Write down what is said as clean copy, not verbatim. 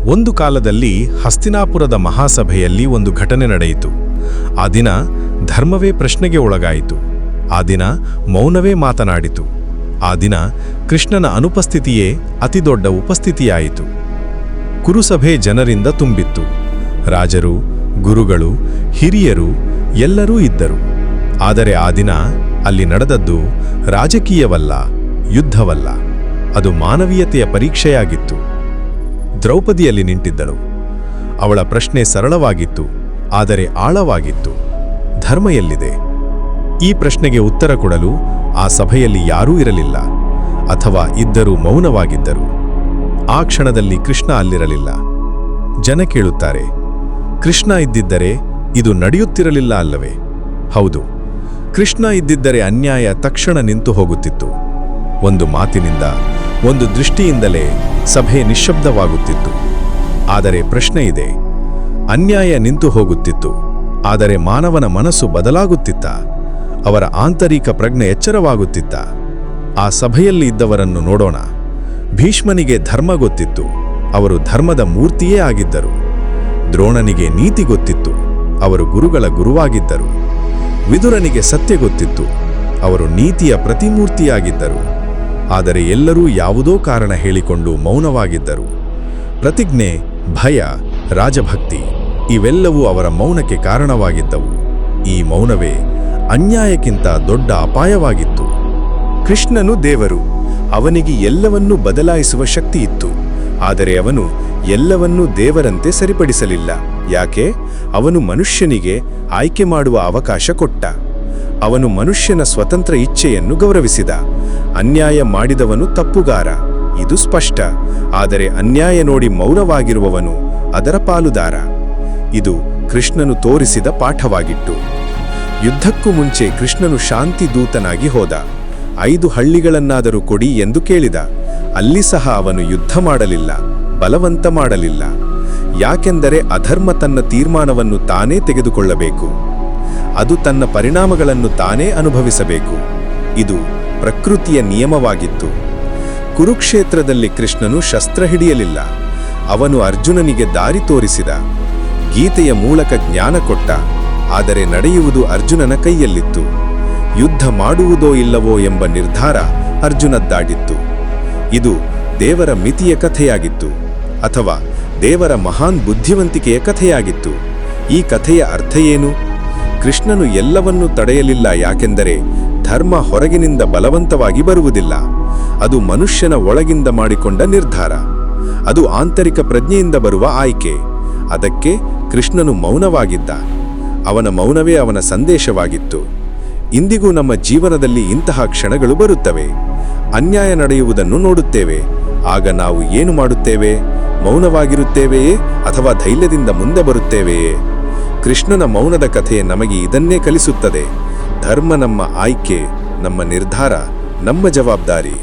ಒಂದು ಕಾಲದಲ್ಲಿ ಹಸ್ತಿನಾಪುರದ ಮಹಾಸಭೆಯಲ್ಲಿ ಒಂದು ಘಟನೆ ನಡೆಯಿತು. ಆ ದಿನ ಧರ್ಮವೇ ಪ್ರಶ್ನೆಗೆ ಒಳಗಾಯಿತು. ಆ ದಿನ ಮೌನವೇ ಮಾತನಾಡಿತು. ಆ ದಿನ ಕೃಷ್ಣನ ಅನುಪಸ್ಥಿತಿಯೇ ಅತಿದೊಡ್ಡ ಉಪಸ್ಥಿತಿಯಾಯಿತು. ಕುರುಸಭೆ ಜನರಿಂದ ತುಂಬಿತ್ತು. ರಾಜರು, ಗುರುಗಳು, ಹಿರಿಯರು ಎಲ್ಲರೂ ಇದ್ದರು. ಆದರೆ ಆ ದಿನ ಅಲ್ಲಿ ನಡೆದದ್ದು ರಾಜಕೀಯವಲ್ಲ, ಯುದ್ಧವಲ್ಲ, ಅದು ಮಾನವೀಯತೆಯ ಪರೀಕ್ಷೆಯಾಗಿತ್ತು. ದ್ರೌಪದಿಯಲ್ಲಿ ನಿಂತಿದ್ದಳು. ಅವಳ ಪ್ರಶ್ನೆ ಸರಳವಾಗಿತ್ತು, ಆದರೆ ಆಳವಾಗಿತ್ತು. ಧರ್ಮ ಎಲ್ಲಿದೆ? ಈ ಪ್ರಶ್ನೆಗೆ ಉತ್ತರ ಕೊಡಲು ಆ ಸಭೆಯಲ್ಲಿ ಯಾರೂ ಇರಲಿಲ್ಲ, ಅಥವಾ ಇದ್ದರೂ ಮೌನವಾಗಿದ್ದರು. ಆ ಕ್ಷಣದಲ್ಲಿ ಕೃಷ್ಣ ಅಲ್ಲಿರಲಿಲ್ಲ. ಜನ ಕೇಳುತ್ತಾರೆ, ಕೃಷ್ಣ ಇದ್ದಿದ್ದರೆ ಇದು ನಡೆಯುತ್ತಿರಲಿಲ್ಲ ಅಲ್ಲವೇ? ಹೌದು, ಕೃಷ್ಣ ಇದ್ದಿದ್ದರೆ ಅನ್ಯಾಯ ತಕ್ಷಣ ನಿಂತು ಹೋಗುತ್ತಿತ್ತು. ಒಂದು ಮಾತಿನಿಂದ, ಒಂದು ದೃಷ್ಟಿಯಿಂದಲೇ ಸಭೆ ನಿಶ್ಶಬ್ದವಾಗುತ್ತಿತ್ತು. ಆದರೆ ಪ್ರಶ್ನೆ ಇದೆ, ಅನ್ಯಾಯ ನಿಂತು ಹೋಗುತ್ತಿತ್ತು, ಆದರೆ ಮಾನವನ ಮನಸ್ಸು ಬದಲಾಗುತ್ತಿತ್ತ? ಅವರ ಆಂತರಿಕ ಪ್ರಜ್ಞೆ ಎಚ್ಚರವಾಗುತ್ತಿತ್ತ? ಆ ಸಭೆಯಲ್ಲಿ ಇದ್ದವರನ್ನು ನೋಡೋಣ. ಭೀಷ್ಮನಿಗೆ ಧರ್ಮ ಗೊತ್ತಿತ್ತು, ಅವರು ಧರ್ಮದ ಮೂರ್ತಿಯೇ ಆಗಿದ್ದರು. ದ್ರೋಣನಿಗೆ ನೀತಿ ಗೊತ್ತಿತ್ತು, ಅವರು ಗುರುಗಳ ಗುರುವಾಗಿದ್ದರು. ವಿದುರನಿಗೆ ಸತ್ಯ ಗೊತ್ತಿತ್ತು, ಅವರು ನೀತಿಯ ಪ್ರತಿಮೂರ್ತಿಯಾಗಿದ್ದರು. ಆದರೆ ಎಲ್ಲರೂ ಯಾವುದೋ ಕಾರಣ ಹೇಳಿಕೊಂಡು ಮೌನವಾಗಿದ್ದರು. ಪ್ರತಿಜ್ಞೆ, ಭಯ, ರಾಜಭಕ್ತಿ ಇವೆಲ್ಲವೂ ಅವರ ಮೌನಕ್ಕೆ ಕಾರಣವಾಗಿದ್ದವು. ಈ ಮೌನವೇ ಅನ್ಯಾಯಕ್ಕಿಂತ ದೊಡ್ಡ ಅಪಾಯವಾಗಿತ್ತು. ಕೃಷ್ಣನು ದೇವರು, ಅವನಿಗೆ ಎಲ್ಲವನ್ನೂ ಬದಲಾಯಿಸುವ ಶಕ್ತಿ ಇತ್ತು. ಆದರೆ ಅವನು ಎಲ್ಲವನ್ನೂ ದೇವರಂತೆ ಸರಿಪಡಿಸಲಿಲ್ಲ. ಯಾಕೆ? ಅವನು ಮನುಷ್ಯನಿಗೆ ಆಯ್ಕೆ ಮಾಡುವ ಅವಕಾಶ ಕೊಟ್ಟ. ಅವನು ಮನುಷ್ಯನ ಸ್ವತಂತ್ರ ಇಚ್ಛೆಯನ್ನು ಗೌರವಿಸಿದ. ಅನ್ಯಾಯ ಮಾಡಿದವನು ತಪ್ಪುಗಾರ, ಇದು ಸ್ಪಷ್ಟ. ಆದರೆ ಅನ್ಯಾಯ ನೋಡಿ ಮೌನವಾಗಿರುವವನು ಅದರ ಪಾಲುದಾರ. ಇದು ಕೃಷ್ಣನು ತೋರಿಸಿದ ಪಾಠವಾಗಿತ್ತು. ಯುದ್ಧಕ್ಕೂ ಮುಂಚೆ ಕೃಷ್ಣನು ಶಾಂತಿ ದೂತನಾಗಿ ಹೋದ. 5 ಹಳ್ಳಿಗಳನ್ನಾದರೂ ಕೊಡಿ ಎಂದು ಕೇಳಿದ. ಅಲ್ಲಿ ಸಹ ಅವನು ಯುದ್ಧ ಮಾಡಲಿಲ್ಲ, ಬಲವಂತ ಮಾಡಲಿಲ್ಲ. ಯಾಕೆಂದರೆ ಅಧರ್ಮ ತನ್ನ ತೀರ್ಮಾನವನ್ನು ತಾನೇ ತೆಗೆದುಕೊಳ್ಳಬೇಕು. ಅದು ತನ್ನ ಪರಿಣಾಮಗಳನ್ನು ತಾನೇ ಅನುಭವಿಸಬೇಕು. ಇದು ಪ್ರಕೃತಿಯ ನಿಯಮವಾಗಿತ್ತು. ಕುರುಕ್ಷೇತ್ರದಲ್ಲಿ ಕೃಷ್ಣನು ಶಸ್ತ್ರ ಹಿಡಿಯಲಿಲ್ಲ. ಅವನು ಅರ್ಜುನನಿಗೆ ದಾರಿ ತೋರಿಸಿದ. ಗೀತೆಯ ಮೂಲಕ ಜ್ಞಾನ ಕೊಟ್ಟ. ಆದರೆ ನಡೆಯುವುದು ಅರ್ಜುನನ ಕೈಯಲ್ಲಿತ್ತು. ಯುದ್ಧ ಮಾಡುವುದೋ ಇಲ್ಲವೋ ಎಂಬ ನಿರ್ಧಾರ ಅರ್ಜುನದ್ದಾಗಿತ್ತು. ಇದು ದೇವರ ಮಿತಿಯ ಕಥೆಯಾಗಿತ್ತು, ಅಥವಾ ದೇವರ ಮಹಾನ್ ಬುದ್ಧಿವಂತಿಕೆಯ ಕಥೆಯಾಗಿತ್ತು. ಈ ಕಥೆಯ ಅರ್ಥ ಏನು? ಕೃಷ್ಣನು ಎಲ್ಲವನ್ನೂ ತಡೆಯಲಿಲ್ಲ, ಯಾಕೆಂದರೆ ಧರ್ಮ ಹೊರಗಿನಿಂದ ಬಲವಂತವಾಗಿ ಬರುವುದಿಲ್ಲ. ಅದು ಮನುಷ್ಯನ ಒಳಗಿಂದ ಮಾಡಿಕೊಂಡ ನಿರ್ಧಾರ. ಅದು ಆಂತರಿಕ ಪ್ರಜ್ಞೆಯಿಂದ ಬರುವ ಆಯ್ಕೆ. ಅದಕ್ಕೆ ಕೃಷ್ಣನು ಮೌನವಾಗಿದ್ದ. ಅವನ ಮೌನವೇ ಅವನ ಸಂದೇಶವಾಗಿತ್ತು. ಇಂದಿಗೂ ನಮ್ಮ ಜೀವನದಲ್ಲಿ ಇಂತಹ ಕ್ಷಣಗಳು ಬರುತ್ತವೆ. ಅನ್ಯಾಯ ನಡೆಯುವುದನ್ನು ನೋಡುತ್ತೇವೆ. ಆಗ ನಾವು ಏನು ಮಾಡುತ್ತೇವೆ? ಮೌನವಾಗಿರುತ್ತೇವೆಯೇ, ಅಥವಾ ಧೈರ್ಯದಿಂದ ಮುಂದೆ ಬರುತ್ತೇವೆಯೇ? ಕೃಷ್ಣನ ಮೌನದ ಕಥೆ ನಮಗೆ ಇದನ್ನೇ ಕಲಿಸುತ್ತದೆ. ಧರ್ಮ ನಮ್ಮ ಆಯ್ಕೆ, ನಮ್ಮ ನಿರ್ಧಾರ, ನಮ್ಮ ಜವಾಬ್ದಾರಿ.